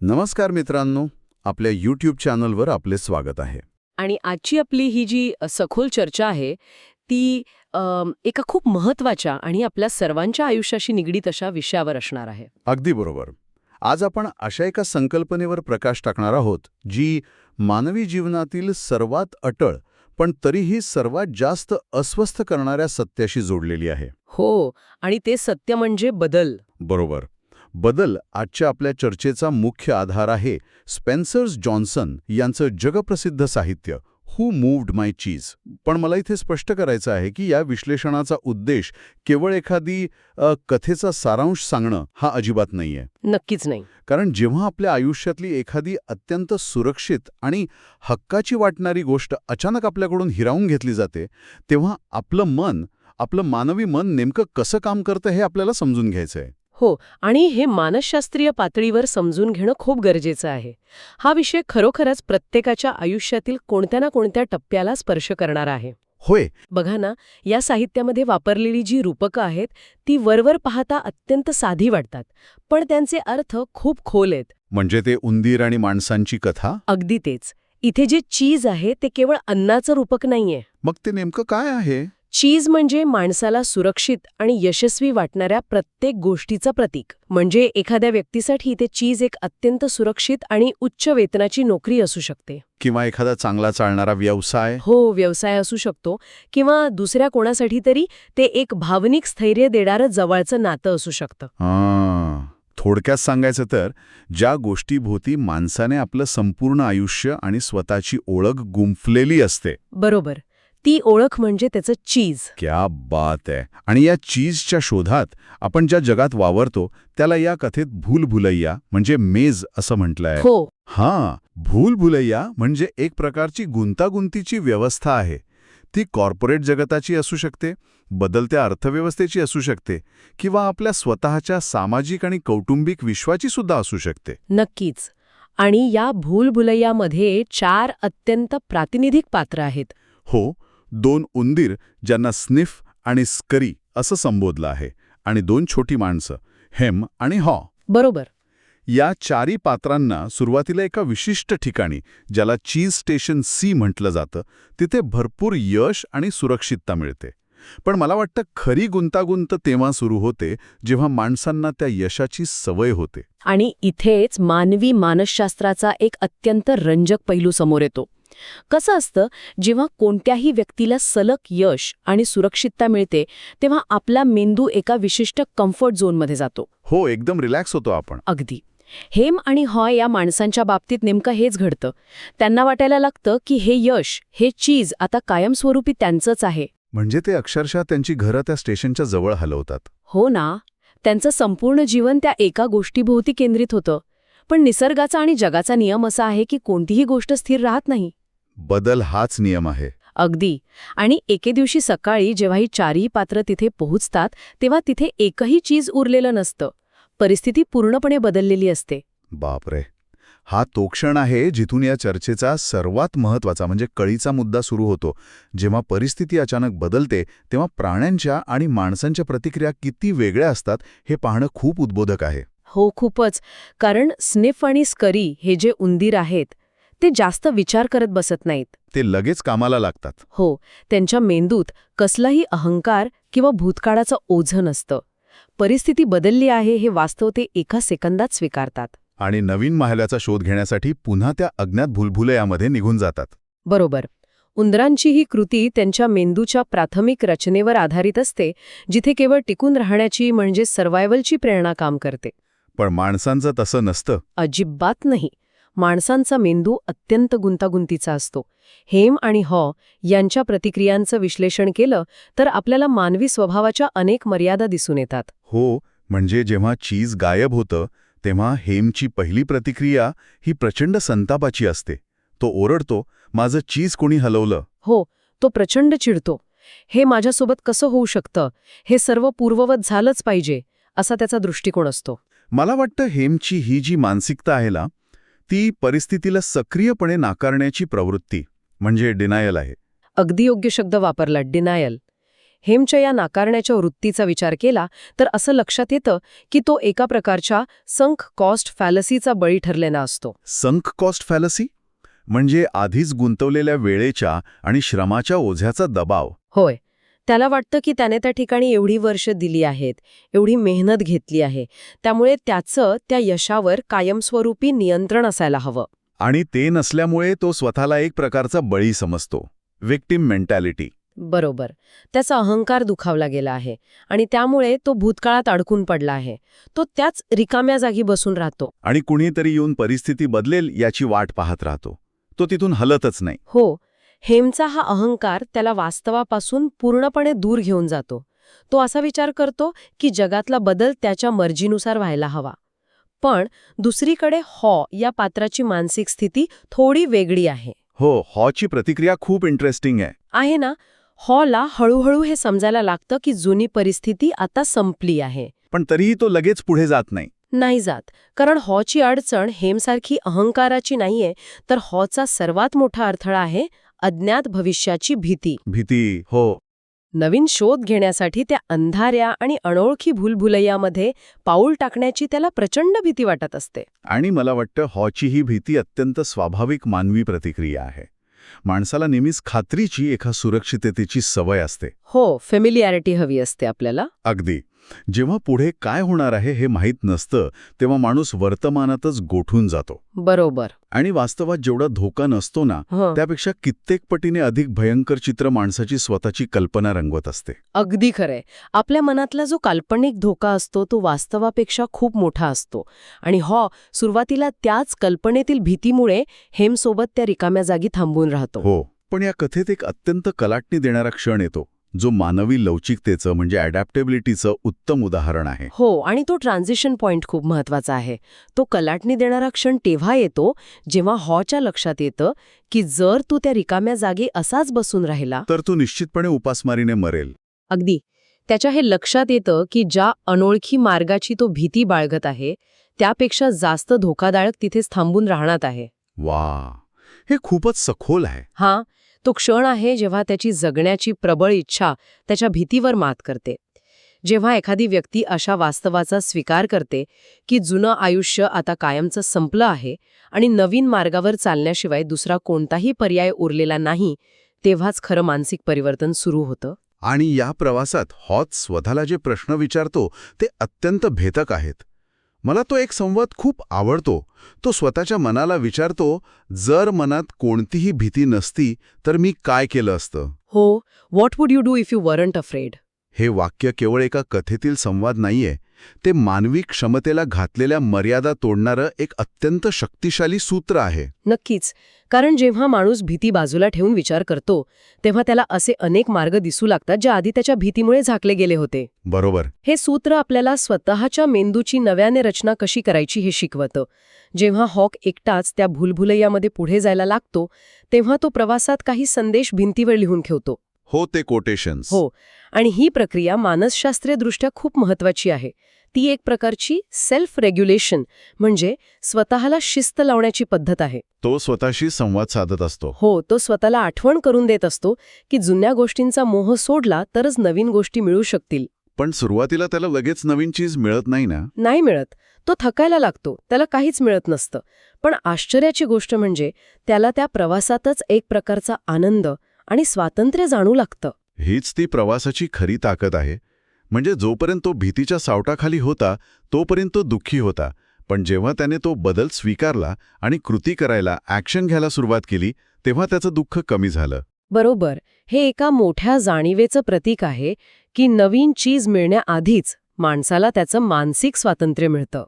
नमस्कार मित्रांनो, आपल्या यूट्यूब चॅनलवर आपले स्वागत आहे. आणि आजची आपली ही जी सखोल चर्चा आहे ती एका खूप महत्वाच्या आणि आपल्या सर्वांच्या आयुष्याशी निगडीत अशा विषयावर असणार आहे. अगदी बरोबर. आज आपण अशा एका संकल्पनेवर प्रकाश टाकणार आहोत, जी मानवी जीवनातील सर्वात अटळ पण तरीही सर्वात जास्त अस्वस्थ करणाऱ्या सत्याशी जोडलेली आहे. हो, आणि ते सत्य म्हणजे बदल. बरोबर. बदल आजच्या आपल्या चर्चेचा मुख्य आधार आहे स्पेन्सर्स जॉन्सन यांचं जगप्रसिद्ध साहित्य हू मूव्ड माय चीज. पण मला इथे स्पष्ट करायचं आहे की या विश्लेषणाचा उद्देश केवळ एखादी कथेचा सारांश सांगणं हा अजिबात नाहीये. नक्कीच नाही. कारण जेव्हा आपल्या आयुष्यातली एखादी अत्यंत सुरक्षित आणि हक्काची वाटणारी गोष्ट अचानक आपल्याकडून हिरावून घेतली जाते, तेव्हा आपलं मानवी मन नेमकं कसं काम करतं हे आपल्याला समजून घ्यायचंय. हो, आणि हे मानसशास्त्रीय पातळीवर समजून घेणं खूप गरजेचं आहे. हा विषय खरोखरच प्रत्येकाच्या आयुष्यातील कोणत्या ना कोणत्या टप्प्याला स्पर्श करणारा आहे. होय. बघा ना, या साहित्यामध्ये वापरलेली जी रूपकं आहेत ती वरवर पाहता अत्यंत साधी वाटतात, पण त्यांचे अर्थ खूप खोल आहेत. म्हणजे ते उंदीर आणि माणसांची कथा. अगदी तेच. इथे जे चीज आहे ते केवळ अन्नाचं रूपक नाहीये. मग ते नेमकं काय आहे? चीज म्हणजे माणसाला सुरक्षित आणि यशस्वी वाटणाऱ्या प्रत्येक गोष्टीचं प्रतीक. म्हणजे एखाद्या व्यक्तीसाठी ते चीज एक अत्यंत सुरक्षित आणि उच्च वेतनाची नोकरी असू शकते. किंवा एखादा चांगला चालणारा व्यवसाय. हो, व्यवसाय असू शकतो. किंवा दुसऱ्या कोणासाठी तरी ते एक भावनिक स्थैर्य देणारं जवळचं नातं असू शकतं. थोडक्यात सांगायचं तर ज्या गोष्टीभोवती माणसाने आपलं संपूर्ण आयुष्य आणि स्वतःची ओळख गुंफलेली असते. बरोबर. ती ओळख म्हणजे त्याचं चीज. क्या बात आहे. आणि या चीजच्या शोधात आपण ज्या जगात वावरतो त्याला या कथेत भूलभुलैया म्हणजे मेज असं म्हटलंय. हो. भूलभुलैया म्हणजे एक प्रकारची गुंतागुंतीची व्यवस्था आहे. ती कॉर्पोरेट जगताची असू शकते, बदलत्या अर्थव्यवस्थेची असू शकते, किंवा आपल्या स्वतःच्या सामाजिक आणि कौटुंबिक विश्वाची सुद्धा असू शकते. नक्कीच. आणि या भूलभुलैयामध्ये 4 अत्यंत प्रातिनिधिक पात्र आहेत. हो, 2 उंदीर ज्यांना स्निफ आणि स्करी असं संबोधलं आहे, आणि 2 छोटी माणसं हेम आणि हॉ. बरोबर. या 4ही पात्रांना सुरुवातीला एका विशिष्ट ठिकाणी, ज्याला चीज स्टेशन सी म्हटलं जातं, तिथे भरपूर यश आणि सुरक्षितता मिळते. पण मला वाटतं खरी गुंतागुंत तेव्हा सुरू होते जेव्हा माणसांना त्या यशाची सवय होते. आणि इथेच मानवी मानसशास्त्राचा एक अत्यंत रंजक पैलू समोर येतो. कसं असतं, जेव्हा कोणत्याही व्यक्तीला सलग यश आणि सुरक्षितता मिळते तेव्हा आपला मेंदू एका विशिष्ट कम्फर्ट झोनमध्ये जातो. हो, एकदम रिलॅक्स होतो आपण. अगदी. हेम आणि हॉय या माणसांच्या बाबतीत नेमकं हेच घडतं. त्यांना वाटायला लागतं की हे यश, हे चीज आता कायमस्वरूपी त्यांचंच आहे. म्हणजे ते अक्षरशः त्यांची घरं त्या स्टेशनच्या जवळ हलवतात. हो ना. त्यांचं संपूर्ण जीवन त्या एका गोष्टीभोवती केंद्रित होतं. पण निसर्गाचा आणि जगाचा नियम असा आहे की कोणतीही गोष्ट स्थिर राहत नाही. बदल हाच नियम आहे. अगदी. आणि एके दिवशी सकाळी जेव्हा ही 4ही पात्र तिथे पोहोचतात तेव्हा तिथे एकही चीज उरलेलं नसतं. परिस्थिती पूर्णपणे बदललेली असते. बापरे. हा तो क्षण आहे जिथून या चर्चेचा सर्वात महत्त्वाचा म्हणजे कळीचा मुद्दा सुरू होतो. जेव्हा परिस्थिती अचानक बदलते तेव्हा प्राण्यांच्या आणि माणसांच्या प्रतिक्रिया किती वेगळ्या असतात हे पाहणं खूप उद्बोधक आहे. हो, खूपच. कारण स्निफ आणि स्करी हे जे उंदीर आहेत ते जास्त विचार करत बसत नाहीत. ते लगेच कामाला लागतात. हो, त्यांच्या मेंदूत कसलाही अहंकार किंवा भूतकाळाचं ओझं नसतं. परिस्थिती बदलली आहे हे वास्तव ते एका सेकंदात स्वीकारतात. आणि नवीन माहल्याचा शोध घेण्यासाठी पुन्हा त्या अज्ञात भूलभुलैयामध्ये निघून जातात. बरोबर. उंदरांची ही कृती त्यांच्या मेंदूच्या प्राथमिक रचनेवर आधारित असते, जिथे केवळ टिकून राहण्याची म्हणजे सर्व्हायव्हलची प्रेरणा काम करते. पण माणसांचं तसं नसतं. अजिबात नाही. माणसांचा मेंदू अत्यंत गुंतागुंतीचा असतो. हेम आणि हॉ यांच्या प्रतिक्रियांचं विश्लेषण केलं तर आपल्याला मानवी स्वभावाच्या अनेक मर्यादा दिसून येतात. हो, म्हणजे जेव्हा चीज गायब होतं तेव्हा हेमची पहिली प्रतिक्रिया ही प्रचंड संतापाची असते. तो ओरडतो, माझं चीज कोणी हलवलं. हो, तो प्रचंड चिडतो. हे माझ्यासोबत कसं होऊ शकतं, हे सर्व पूर्ववत झालंच पाहिजे, असा त्याचा दृष्टिकोन असतो. मला वाटतं हेमची ही जी मानसिकता आहे ना, ती परिस्थितीला सक्रियपणे नाकारण्याची प्रवृत्ती म्हणजे डिनायल आहे. अगदी योग्य शब्द वापरला, डिनायल. हेमच्या या नाकारण्याच्या वृत्तीचा विचार केला तर असं लक्षात येतं की तो एका प्रकारच्या संक कॉस्ट फॅलसीचा बळी ठरलेला असतो. संक कॉस्ट फॅलसी म्हणजे आधीच गुंतवलेल्या वेळेच्या आणि श्रमाच्या ओझ्याचा दबाव. होय. त्याला वाटतं की त्याने त्या ठिकाणी एवढी वर्ष दिली आहेत, एवढी मेहनत घेतली आहे, त्यामुळे त्याचं त्या यशावर कायमस्वरूपी नियंत्रण असायला हवं. आणि ते नसल्यामुळे तो स्वतःला एक प्रकारचा बळी समजतो. Victim mentality. बरोबर. त्याचा अहंकार दुखावला गेला आहे आणि त्यामुळे तो भूतकाळात अडकून पडला आहे. तो त्याच रिकाम्या जागी बसून राहतो. आणि कुणीतरी येऊन परिस्थिती बदलेल याची वाट पाहत राहतो. तो तिथून हलतच नाही. हो. हेमचा हा अहंकार त्याला वास्तवापासून पूर्णपणे दूर घेऊन जातो. तो असा विचार करतो की जगातला बदल त्याच्या मर्जीनुसार व्हायला हवा. पण दुसरीकडे या पात्राची मानसिक स्थिती थोडी वेगळी आहे. हो, हॉची प्रतिक्रिया खूप इंटरेस्टिंग आहे. आहे ना? ला हळूहळू हे समजायला लागतं की जुनी परिस्थिती आता संपली आहे. पण तरीही तो लगेच पुढे जात नाही. नाही जात. कारण ची अडचण हेमसारखी अहंकाराची नाहीये, तर चा सर्वात मोठा अडथळा आहे अज्ञात भविष्याची भीती. हो. नवीन शोध घेण्यासाठी त्या अंधाऱ्या आणि अनोळखी भूलभुलैयामध्ये पाऊल टाकण्याची त्याला प्रचंड भीती वाटत असते. आणि मला वाटतं हॉची ही भीती अत्यंत स्वाभाविक मानवी प्रतिक्रिया आहे. माणसाला नेहमीच खात्रीची, एका सुरक्षिततेची सवय असते. हो, फेमिलियरिटी हवी असते आपल्याला. अगदी. जेव्हा पुढे काय होणार आहे हे माहीत नसतं तेव्हा माणूस वर्तमानातच गोठून जातो. बरोबर. आणि वास्तवात जेवढा धोका नसतो ना, त्यापेक्षा कित्येक पटीने अधिक भयंकर चित्र माणसाची स्वतःची कल्पना रंगवत असते. अगदी खरंय. आपल्या मनातला जो काल्पनिक धोका असतो तो वास्तवापेक्षा खूप मोठा असतो. आणि सुरुवातीला त्याच कल्पनेतील भीतीमुळे हेमसोबत त्या रिकाम्या जागी थांबून राहतो. हो. पण या कथेत एक अत्यंत कलाटणी देणारा क्षण येतो, जो मानवी लवचिकतेचं म्हणजे अडॅप्टेबिलिटीचं उत्तम उदाहरण आहे. हो. आणि तो ट्रान्झिशन पॉइंट खूप महत्वाचा आहे. तो कलाटणी देणारा क्षण तेव्हा येतो जेव्हा च्या लक्षात येतं की जर तू त्या रिकाम्या जागी असाच बसून राहिला तर तू निश्चितपणे उपासमारीने मरेल. अगदी. त्याच्या हे लक्षात येतं की ज्या अनोळखी मार्गाची तो भीती बाळगत आहे त्यापेक्षा जास्त धोकादायक तिथेच थांबून राहणार आहे. वा, हे खूपच सखोल आहे. तो क्षण आहे जेव्हा त्याची जगण्याची प्रबळ इच्छा त्याच्या भीतीवर मात करते. जेव्हा एखादी व्यक्ती अशा वास्तवाचा स्वीकार करते की जुनं आयुष्य आता कायमचं संपलं आहे आणि नवीन मार्गावर चालण्याशिवाय दुसरा कोणताही पर्याय उरलेला नाही, तेव्हाच खरं मानसिक परिवर्तन सुरू होतं. आणि या प्रवासात हॉच स्वतःला जे प्रश्न विचारतो ते अत्यंत भेदक आहेत. मला तो एक संवाद खूप आवडतो. तो स्वतःच्या मनाला विचारतो, जर मनात कोणतीही भीती नसती तर मी काय केलं असतं. हो, what would you do if you weren't afraid. हे वाक्य केवळ एका कथेतील संवाद नाहीये, ते मानवी क्षमतेला घातलेल्या मर्यादा तोडणारं एक अत्यंत शक्तिशाली सूत्र आहे. नक्कीच. कारण जेव्हा माणूस भीती बाजूला ठेवून विचार करतो तेव्हा त्याला असे अनेक मार्ग दिसू लागतात जे आधी त्याच्या भीतीमुळे झाकले गेले होते. बरोबर. हे सूत्र आपल्याला स्वतःच्या मेंदूची नव्याने रचना कशी करायची हे शिकवतं. जेव्हा हॉक एकटाच त्या भूलभुलैयामध्ये पुढे जायला लागतो तेव्हा तो प्रवासात काही संदेश भिंतीवर लिहून ठेवतो. हो, ते कोटेशन्स. हो. आणि ही प्रक्रिया मानसशास्त्रीयदृष्ट्या खूप महत्वाची आहे. ती एक प्रकारची सेल्फ रेग्युलेशन म्हणजे स्वतःला शिस्त लावण्याची पद्धत आहे. तो स्वतःशी संवाद साधत असतो. हो, तो स्वतःला आठवण करून देत असतो की जुन्या गोष्टींचा मोह सोडला तरच नवीन गोष्टी मिळू शकतील. पण सुरुवातीला त्याला लगेच नवीन चीज मिळत नाही ना. नाही मिळत. तो थकायला लागतो, त्याला काहीच मिळत नसतं. पण आश्चर्याची गोष्ट म्हणजे त्याला त्या प्रवासातच एक प्रकारचा आनंद आणि स्वातंत्र्य जाणू लागतं. हीच ती प्रवासाची खरी ताकद आहे. म्हणजे जोपर्यंत तो भीतीच्या सावटाखाली होता तोपर्यंत तो दुःखी होता, पण जेव्हा त्याने तो बदल स्वीकारला आणि कृती करायला, ॲक्शन घ्यायला सुरुवात केली तेव्हा त्याचं दुःख कमी झालं. बरोबर. हे एका मोठ्या जाणीवेचं प्रतीक आहे की नवीन चीज मिळण्याआधीच माणसाला त्याचं मानसिक स्वातंत्र्य मिळतं.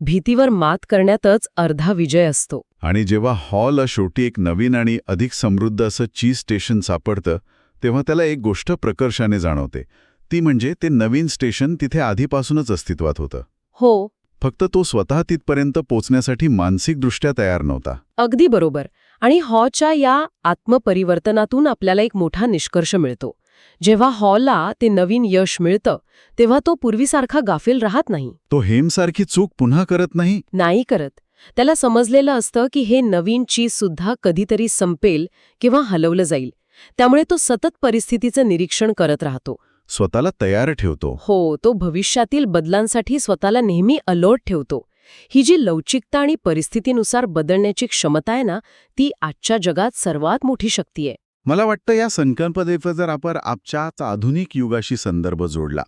भीतीवर मात करण्यातच अर्धा विजय असतो. आणि जेव्हा हॉलला शेवटी एक नवीन आणि अधिक समृद्ध असं चीज स्टेशन सापडतं तेव्हा त्याला एक गोष्ट प्रकर्षाने जाणवते. ती म्हणजे ते नवीन स्टेशन तिथे आधीपासूनच अस्तित्वात होतं. हो. फक्त तो स्वतः तिथपर्यंत पोचण्यासाठी मानसिकदृष्ट्या तयार नव्हता. अगदी बरोबर. आणि च्या या आत्मपरिवर्तनातून आपल्याला एक मोठा निष्कर्ष मिळतो. जेव्हा हॉलला ते नवीन यश मिळतं तेव्हा तो पूर्वीसारखा गाफील राहत नाही. तो हेमसारखी चूक पुन्हा करत नाही करत. त्याला समजलेलं असतं की हे नवीन चीज सुद्धा कधीतरी संपेल किंवा हलवलं जाईल. त्यामुळे तो सतत परिस्थितीचं निरीक्षण करत राहतो. स्वतःला तयार ठेवतो. हो, तो भविष्यातील बदलांसाठी स्वतःला नेहमी अलर्ट ठेवतो. ही जी लवचिकता आणि परिस्थितीनुसार बदलण्याची क्षमता आहे ना, ती आजच्या जगात सर्वात मोठी शक्ती आहे. मला वाटतं या संकल्पनेचा जर आपण आजच्याच आधुनिक युगाशी संदर्भ जोडला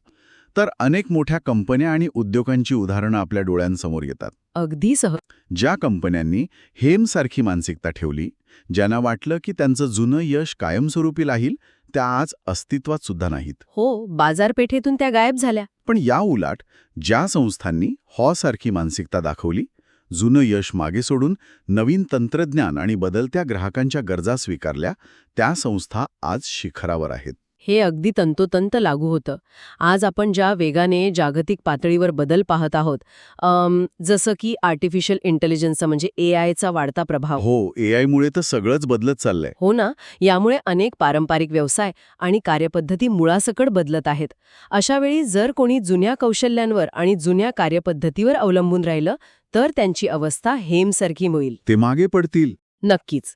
तर अनेक मोठ्या कंपन्या आणि उद्योगांची उदाहरणं आपल्या डोळ्यांसमोर येतात. अगदी सहज. ज्या कंपन्यांनी हेमसारखी मानसिकता ठेवली, ज्यांना वाटलं की त्यांचं जुनं यश कायमस्वरूपी राहील, त्या आज अस्तित्वात सुद्धा नाहीत. हो, बाजारपेठेतून त्या गायब झाल्या. पण या उलट ज्या संस्थांनी हॉसारखी मानसिकता दाखवली, जुनं यश मागे सोडून नवीन तंत्रज्ञान आणि बदलत्या ग्राहकांच्या गरजा स्वीकारल्या, त्या संस्था आज शिखरावर आहेत. हे अगदी तंतोतंत लागू होतं. आज आपण ज्या वेगाने जागतिक पातळीवर बदल पाहत आहोत, जसं की आर्टिफिशियल इंटेलिजन्सचा म्हणजे AIचा वाढता प्रभाव. हो, AI मुळे तर सगळंच बदलत चाललंय. हो ना, यामुळे अनेक पारंपरिक व्यवसाय आणि कार्यपद्धती मुळासकट बदलत आहेत. अशावेळी जर कोणी जुन्या कौशल्यांवर आणि जुन्या कार्यपद्धतीवर अवलंबून राहिलं, तर त्यांची अवस्था हेमसारखी होईल. ते मागे पडतील. नक्कीच.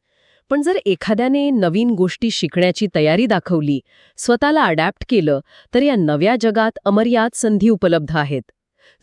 पण जर एखाद्याने नवीन गोष्टी शिकण्याची तयारी दाखवली, स्वतःला अडॅप्ट केलं, तर या नव्या जगात अमर्याद संधी उपलब्ध आहेत.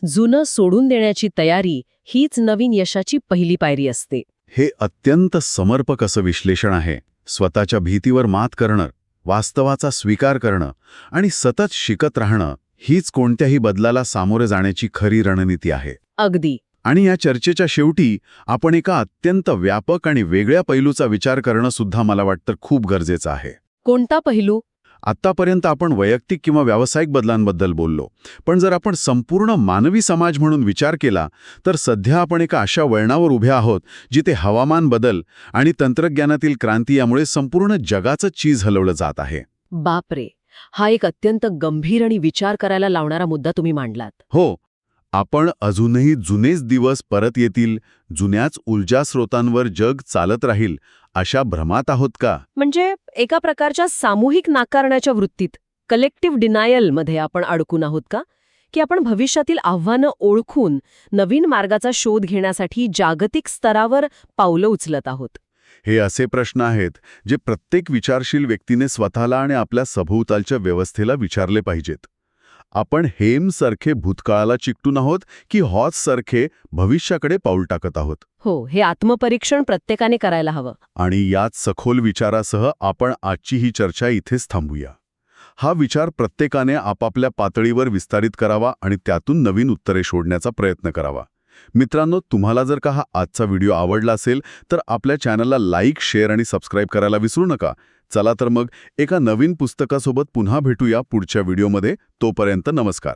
जुनं सोडून देण्याची तयारी हीच नवीन यशाची पहिली पायरी असते. हे अत्यंत समर्पक असं विश्लेषण आहे. स्वतःच्या भीतीवर मात करणं, वास्तवाचा स्वीकार करणं आणि सतत शिकत राहणं हीच कोणत्याही बदलाला सामोरे जाण्याची खरी रणनीती आहे. अगदी. आणि या चर्चेच्या शेवटी आपण एका अत्यंत व्यापक आणि वेगळ्या पैलूचा विचार करणं सुद्धा मला वाटतं खूप गरजेचं आहे. कोणता पैलू? आत्तापर्यंत आपण वैयक्तिक किंवा व्यावसायिक बदलांबद्दल बोललो, पण जर आपण संपूर्ण मानवी समाज म्हणून विचार केला तर सध्या आपण एका अशा वळणावर उभे आहोत जिथे हवामान बदल आणि तंत्रज्ञानातील क्रांती यामुळे संपूर्ण जगाचं चीज हलवलं जात आहे. बापरे, हा एक अत्यंत गंभीर आणि विचार करायला लावणारा मुद्दा तुम्ही मांडलात. हो, आपण अजूनही जुनेच दिवस परत येतील, जुन्याच ऊर्जा स्रोतांवर जग चालत राहील अशा भ्रमात आहोत का? म्हणजे एका प्रकारच्या सामूहिक नाकारण्याच्या वृत्तीत, कलेक्टिव्ह डिनायलमध्ये आपण अडकून आहोत का? की आपण भविष्यातील आव्हानं ओळखून नवीन मार्गाचा शोध घेण्यासाठी जागतिक स्तरावर पावलं उचलत आहोत? हे असे प्रश्न आहेत जे प्रत्येक विचारशील व्यक्तीने स्वतःला आणि आपल्या सभोवतालच्या व्यवस्थेला विचारले पाहिजेत. आपण हेमसारखे भूतकाळाला चिकटून आहोत की हॉर्ससारखे भविष्याकडे पाऊल टाकत आहोत? हो, हे आत्मपरीक्षण प्रत्येकाने करायला हवं. आणि याच सखोल विचारासह आपण आजची ही चर्चा इथेच थांबूया. हा विचार प्रत्येकाने आपापल्या पातळीवर विस्तारित करावा आणि त्यातून नवीन उत्तरे शोधण्याचा प्रयत्न करावा. मित्रांनो, तुम्हाला जर का हा आजचा व्हिडिओ आवडला असेल तर आपल्या चॅनलला लाईक, शेअर आणि सबस्क्राईब करायला विसरू नका. चला तर मग एका नवीन पुस्तकासोबत पुन्हा भेटूया पुढच्या व्हिडिओमध्ये. तोपर्यंत नमस्कार.